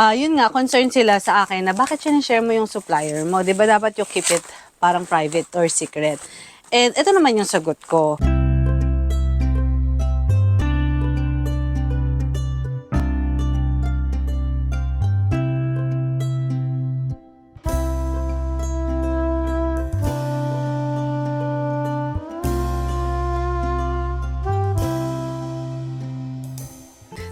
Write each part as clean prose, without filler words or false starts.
Yun nga, concerned sila sa akin na bakit sinishare mo yung supplier mo? Di ba dapat you keep it parang private or secret? And ito naman yung sagot ko.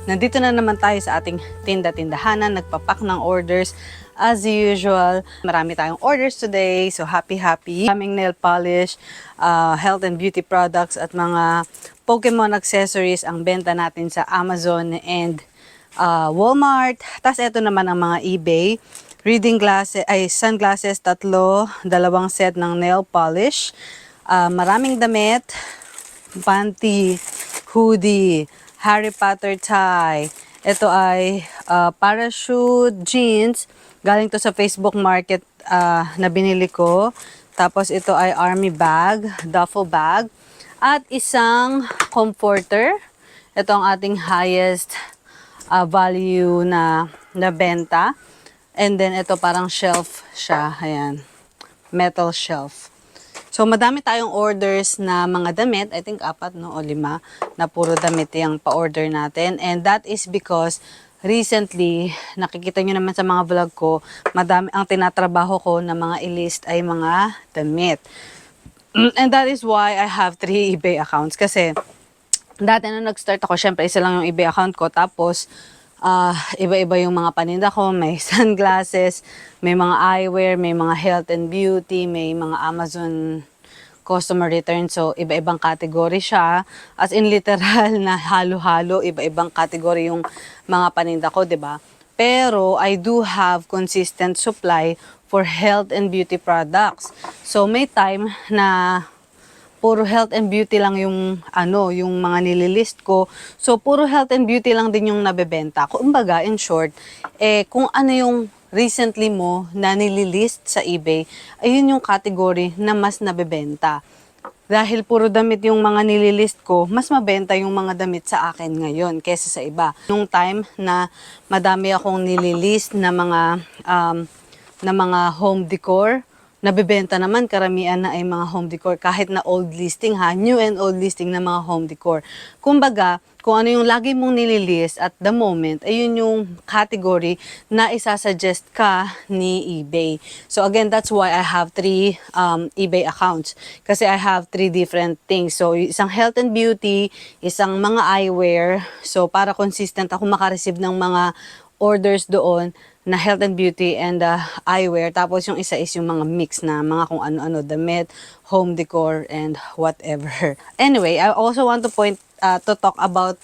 Nandito na naman tayo sa ating tinda-tindahanan, nagpapak ng orders as usual. Marami tayong orders today, so happy. Maraming nail polish, health and beauty products at mga Pokemon accessories ang benta natin sa Amazon and Walmart. Tapos ito naman ang mga eBay. Reading glasses, sunglasses, 3, 2 set ng nail polish. Maraming damit, panty, hoodie, Harry Potter tie. Ito ay parachute jeans. Galing to sa Facebook Market na binili ko. Tapos ito ay army bag, duffel bag. At isang comforter. Ito ang ating highest value na benta. And then ito parang shelf siya. Ayan. Metal shelf. So, madami tayong orders na mga damit. I think 4 no, o 5 na puro damit yung pa-order natin. And that is because recently, nakikita nyo naman sa mga vlog ko, madami ang tinatrabaho ko na mga i-list ay mga damit. And that is why I have 3 eBay accounts. Kasi, dati nung nag-start ako, syempre isa lang yung eBay account ko. Tapos, iba-iba yung mga paninda ko. May sunglasses, may mga eyewear, may mga health and beauty, may mga Amazon customer return. So, iba-ibang category siya. As in literal na halo-halo, iba-ibang category yung mga paninda ko, 'di ba? Pero, I do have consistent supply for health and beauty products. So, may time na puro health and beauty lang yung yung mga nililist ko. So puro health and beauty lang din yung nabebenta. Kumbaga, in short, kung ano yung recently mo na nililist sa eBay, ayun yung category na mas nabebenta. Dahil puro damit yung mga nililist ko, mas mabenta yung mga damit sa akin ngayon kaysa sa iba. Nung time na madami akong nililist na mga home decor, nabebenta naman karamihan na ay mga home decor kahit na old listing new and old listing na mga home decor. Kumbaga, kung ano yung lagi mong nililist at the moment, ayun yung category na isasuggest ka ni eBay. So again, that's why I have 3 eBay accounts. Kasi I have 3 different things. So isang health and beauty, isang mga eyewear. So para consistent ako makareceive ng mga orders doon na health and beauty and eyewear. Tapos yung isa is yung mga mix na mga kung ano-ano, damit, home decor, and whatever. Anyway, I also want to talk about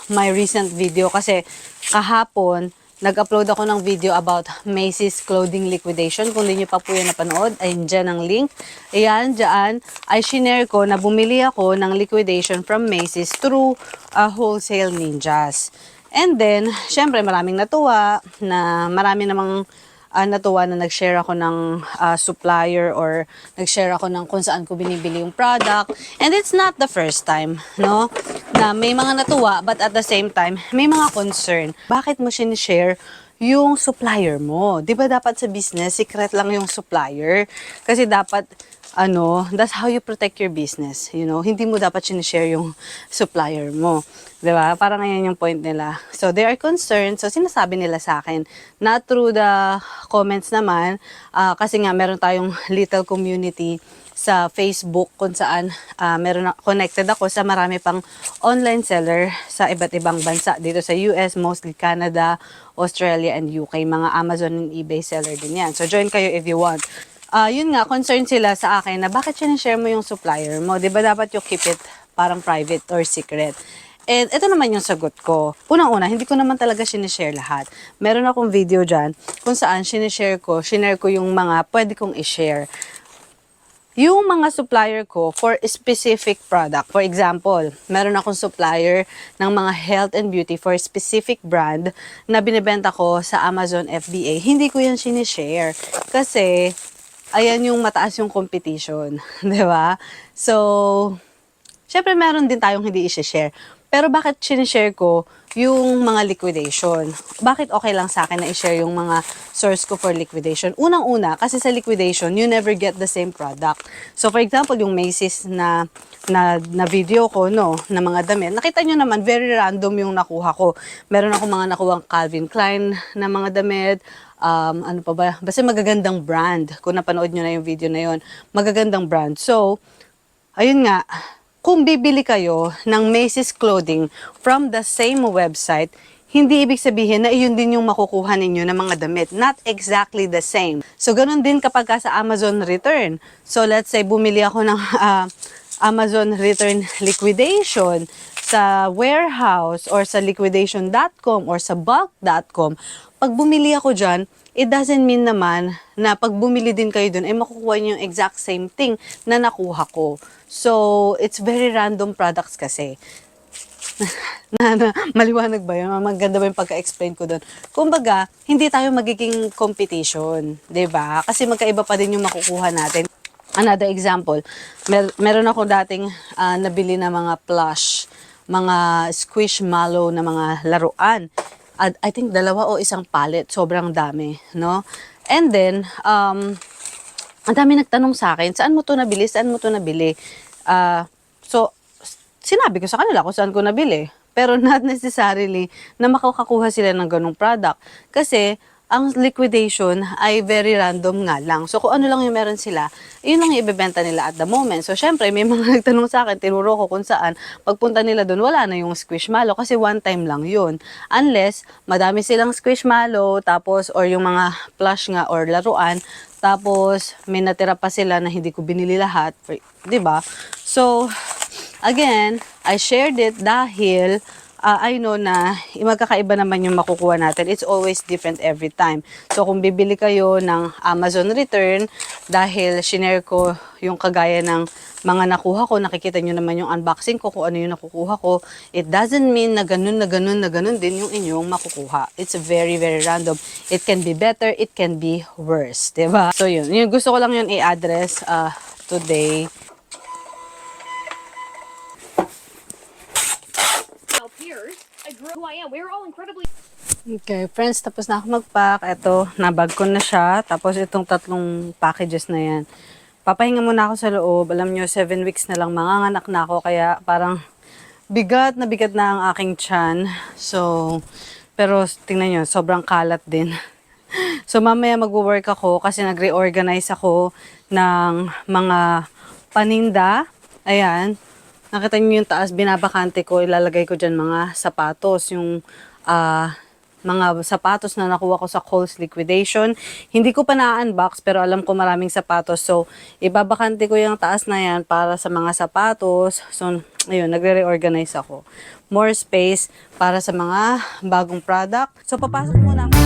my recent video kasi kahapon, nag-upload ako ng video about Macy's clothing liquidation. Kung hindi nyo pa po yan napanood, ayun dyan ang link. Ayan, dyan, ay shinare ko na bumili ako ng liquidation from Macy's through Wholesale Ninjas. And then, syempre maraming natuwa na marami namang natuwa na nag-share ako ng supplier or nag-share ako ng kung saan ko binibili yung product. And it's not the first time, no? Na may mga natuwa but at the same time, may mga concern. Bakit mo sinishare yung supplier mo? Di ba dapat sa business, secret lang yung supplier? Kasi dapat that's how you protect your business. Hindi mo dapat sinishare yung supplier mo. Diba? Parang ngayon yung point nila. So, they are concerned. So, sinasabi nila sa akin, not through the comments naman, kasi nga meron tayong little community sa Facebook kung saan connected ako sa marami pang online seller sa iba't ibang bansa. Dito sa US, mostly Canada, Australia, and UK. Mga Amazon and eBay seller din yan. So, join kayo if you want. Yun nga, concerned sila sa akin na bakit sinishare mo yung supplier mo? Di ba dapat you keep it parang private or secret? And ito naman yung sagot ko. Unang-una, hindi ko naman talaga sinishare lahat. Meron akong video dyan kung saan sinare ko yung mga pwede kong i-share. Yung mga supplier ko for a specific product. For example, meron akong supplier ng mga health and beauty for a specific brand na binibenta ko sa Amazon FBA. Hindi ko yan sinishare kasi ayan yung mataas yung competition, di ba? So, syempre meron din tayong hindi i-share. Pero bakit sinishare ko yung mga liquidation? Bakit okay lang sa akin na i-share yung mga source ko for liquidation? Unang-una, kasi sa liquidation, you never get the same product. So for example, yung Macy's na video ko, no, na mga damit, nakita nyo naman, very random yung nakuha ko. Meron ako mga nakuhang Calvin Klein na mga damit, ano pa ba, basta magagandang brand. Kung napanood nyo na yung video na yun, magagandang brand. So, ayun nga, kung bibili kayo ng Macy's clothing from the same website, hindi ibig sabihin na iyon din yung makukuha ninyo ng mga damit. Not exactly the same. So, ganun din kapag sa Amazon return. So, let's say, bumili ako ng Amazon return liquidation sa warehouse or sa liquidation.com or sa bulk.com. Pag bumili ako dyan, it doesn't mean naman na pag bumili din kayo dun, ay makukuha nyo yung exact same thing na nakuha ko. So, it's very random products kasi. Maliwanag ba yun? Maganda ba yung pagka-explain ko dun? Kumbaga, hindi tayo magiging competition. 'Di ba? Kasi magkaiba pa din yung makukuha natin. Another example, meron ako dating nabili na mga plush, mga squishmallow na mga laruan. I think 2 o 1 pallet, sobrang dami, no? And then, ang dami nagtanong sa akin, saan mo to nabili? Saan mo to nabili? So, sinabi ko sa kanila kung saan ko nabili. Pero not necessarily na makakakuha sila ng ganong product. Kasi, ang liquidation ay very random nga lang. So, kung ano lang yung meron sila, yun lang yung ibebenta nila at the moment. So, syempre, may mga nagtanong sa akin, tinuro ko kung saan. Pagpunta nila doon, wala na yung squishmallow kasi one time lang yun. Unless, madami silang squishmallow, tapos, or yung mga plush nga or laruan, tapos, may natira pa sila na hindi ko binili lahat. Diba? So, again, I shared it dahil I know na magkakaiba naman yung makukuha natin. It's always different every time. So, kung bibili kayo ng Amazon return, dahil shinare ko yung kagaya ng mga nakuha ko, nakikita nyo naman yung unboxing ko, kung ano yung nakukuha ko, it doesn't mean na ganun din yung inyong makukuha. It's very, very random. It can be better, it can be worse. Diba? So, yun. Gusto ko lang yun i-address today. Okay, friends, tapos na ako mag-pack. Ito, nabag ko na siya. Tapos itong 3 packages na yan. Papahinga muna ako sa loob. Alam nyo, 7 weeks na lang manganganak na ako. Kaya parang bigat na ang aking tiyan. So, pero tingnan nyo, sobrang kalat din. So, mamaya mag-work ako kasi nag-reorganize ako ng mga paninda. Ayan. Nakita niyo yung taas, binabakante ko, ilalagay ko dyan mga sapatos, yung mga sapatos na nakuha ko sa Kohl's liquidation. Hindi ko pa na-unbox pero alam ko maraming sapatos. So, ibabakante ko yung taas na yan para sa mga sapatos. So, ayun, nagre-reorganize ako. More space para sa mga bagong product. So, papasok muna ako.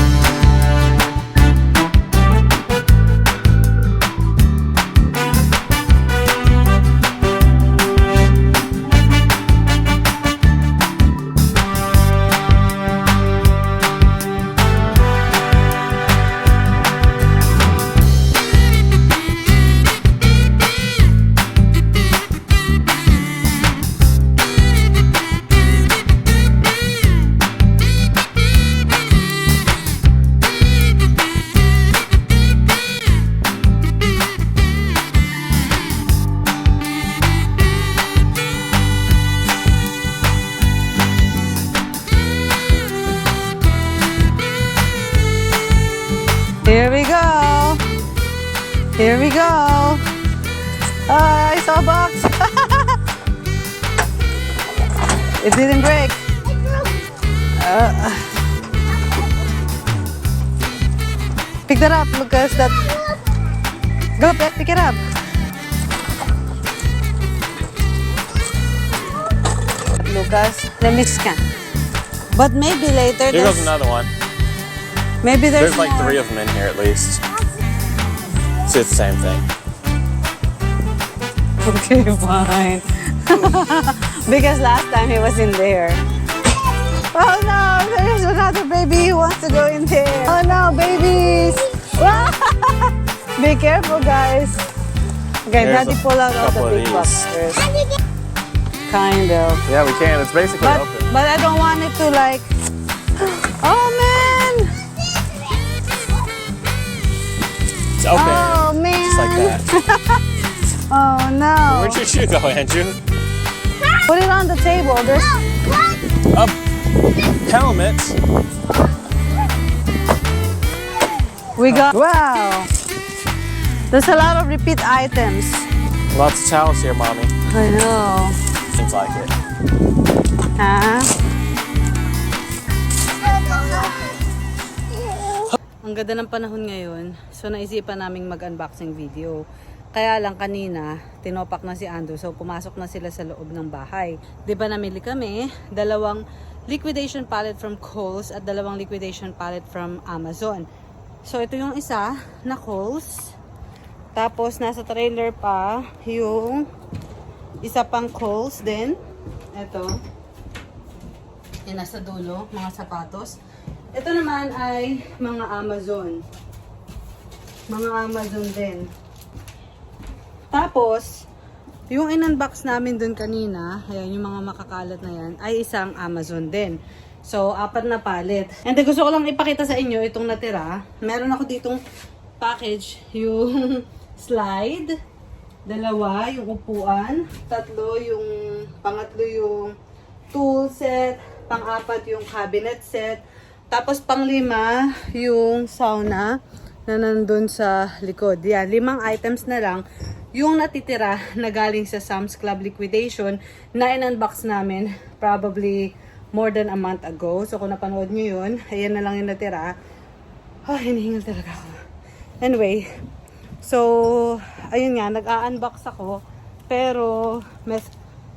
Here we go. Here we go. I saw a box. It didn't break. Pick that up, Lucas. Go, pick it up. Lucas, let me scan. But maybe later. Here goes another one. Maybe there's like more. 3 of them in here at least. So it's the same thing. Okay, fine. Because last time he was in there. Oh no, there's another baby who wants to go in there. Oh no, babies. Be careful, guys. Okay, Here's Daddy pull out all the couple of big these. boxes first. Kind of. Yeah, we can. It's basically But open. I don't want it to like. Oh man! It's open. Oh man! Just like that. Oh no! Where'd your shoe go, Andrew? Put it on the table. There's. Up. Helmet. We got. Wow! There's a lot of repeat items. Lots of towels here, mommy. I know. Seems like it. Ha? Ang ganda ng panahon ngayon, so naisipan naming mag-unboxing video. Kaya lang kanina, tinopak na si Andrew, so pumasok na sila sa loob ng bahay. Di ba namili kami, 2 liquidation palette from Kohl's at 2 liquidation palette from Amazon. So ito yung isa na Kohl's. Tapos nasa trailer pa yung isa pang Kohl's din. Ito. Yung nasa dulo, mga sapatos. Ito naman ay mga Amazon. Mga Amazon din. Tapos, yung in-unbox namin dun kanina, ayan, yung mga makakalat na yan, ay isang Amazon din. So, 4 na pallet. And then, gusto ko lang ipakita sa inyo itong natira. Meron ako ditong package, yung slide, 2, yung upuan, 3, yung pangatlo yung tool set, pang-4 yung cabinet set, tapos pang-5 yung sauna na nandun sa likod. Yan, 5 items na lang yung natitira na galing sa Sam's Club liquidation na in-unbox namin probably more than a month ago. So kung napanood nyo yun, ayan na lang yung natira. Hinihingal talaga ako. Anyway, so ayun nga, nag-a-unbox ako. Pero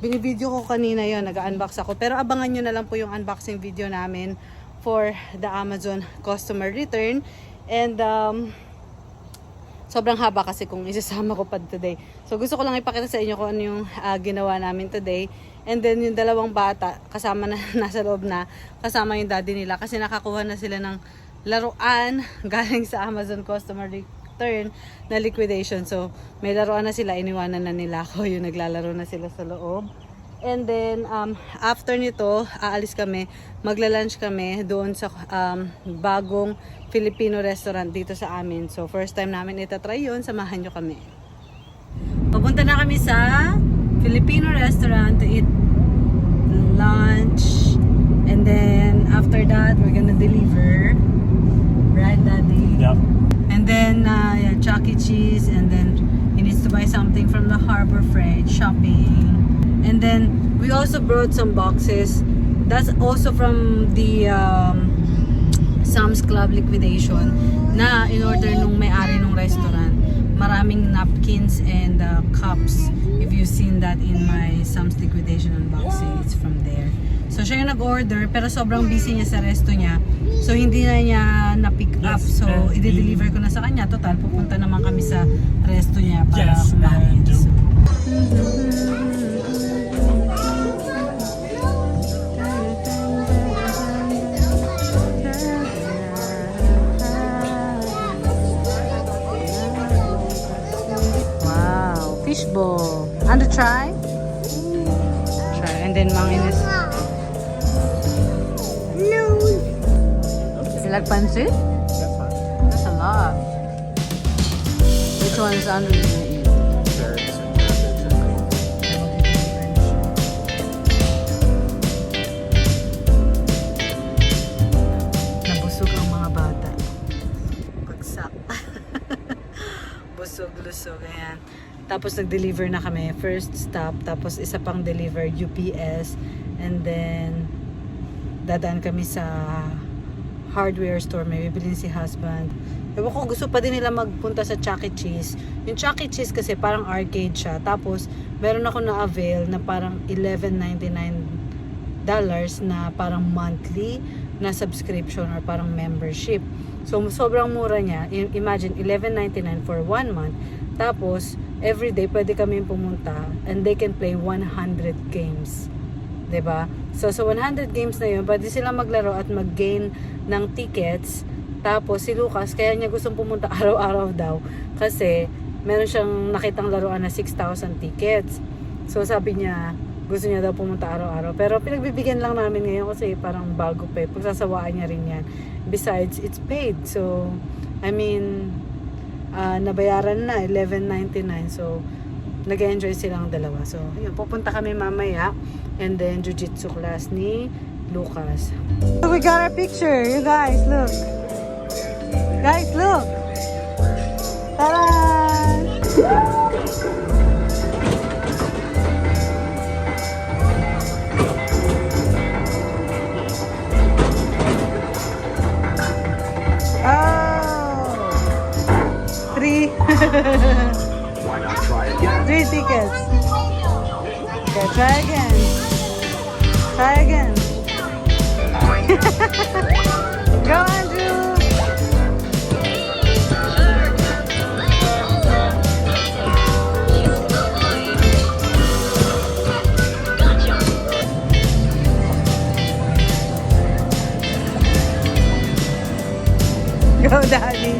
binibideo ko kanina yon, nag-unbox ako. Pero abangan nyo na lang po yung unboxing video namin for the Amazon customer return. And sobrang haba kasi kung isasama ko pa today. So gusto ko lang ipakita sa inyo kung ano yung ginawa namin today. And then yung 2 bata, kasama na nasa loob na, kasama yung daddy nila. Kasi nakakuha na sila ng laruan galing sa Amazon customer return na liquidation. So may laruan na sila, iniwanan na nila ako. Yung naglalaro na sila sa loob. And then, after nito, aalis kami, magla-lunch kami doon sa bagong Filipino restaurant dito sa amin. So, first time namin itatry yun, samahan nyo kami. Papunta na kami sa Filipino restaurant to eat lunch. And then, after that, we're gonna deliver. Right, Daddy? Yep. And then, yeah, Chuck E. Cheese. And then, he needs to buy something from the Harbor Freight, shopping. And then we also brought some boxes. That's also from the Sam's Club liquidation na in order nung may-ari nung restaurant. Maraming napkins and cups. If you've seen that in my Sam's liquidation unboxing, it's from there. So siya yung nag-order pero sobrang busy niya sa resto niya. So hindi na niya na-pick up. So i-deliver ko na sa kanya. Total, pupunta naman kami sa resto niya para kumain. So, fishbowl. And try? Try. And then manginis. No. You like pancit? That's fine. That's a lot. Which one is Andrew gonna eat? Nabusog ang mga bata. Bagsak. Busog-lusog. Ayan. Tapos nag-deliver na kami. First stop. Tapos isa pang deliver UPS. And then dadaan kami sa hardware store. May bibilin si husband. Ewan ko, gusto pa din nila magpunta sa Chuck E. Cheese. Yung Chuck E. Cheese kasi parang arcade siya. Tapos meron ako na-avail na parang $11.99 na parang monthly na subscription or parang membership. So sobrang mura niya. Imagine $11.99 for 1 month. Tapos every day pwede kami pumunta and they can play 100 games. 'Di ba? So sa 100 games na 'yun, pwede sila maglaro at mag-gain ng tickets. Tapos si Lucas, kaya niya gustong pumunta araw-araw daw kasi meron siyang nakitang laruan na 6,000 tickets. So sabi niya, Gusto niya daw pumunta araw-araw. Pero pinagbibigyan lang namin ngayon kasi parang bago pa eh. Pagsasawaan niya rin yan. Besides, it's paid. So, I mean, nabayaran na, $11.99. So, nag-enjoy silang dalawa. So, yun, pupunta kami mamaya. And then, jiu-jitsu class ni Lucas. So, we got our picture. You guys, look. Guys, look. Ta-da! Three. Three tickets. Okay, try again. Try again. Go, Andrew. Go, Daddy.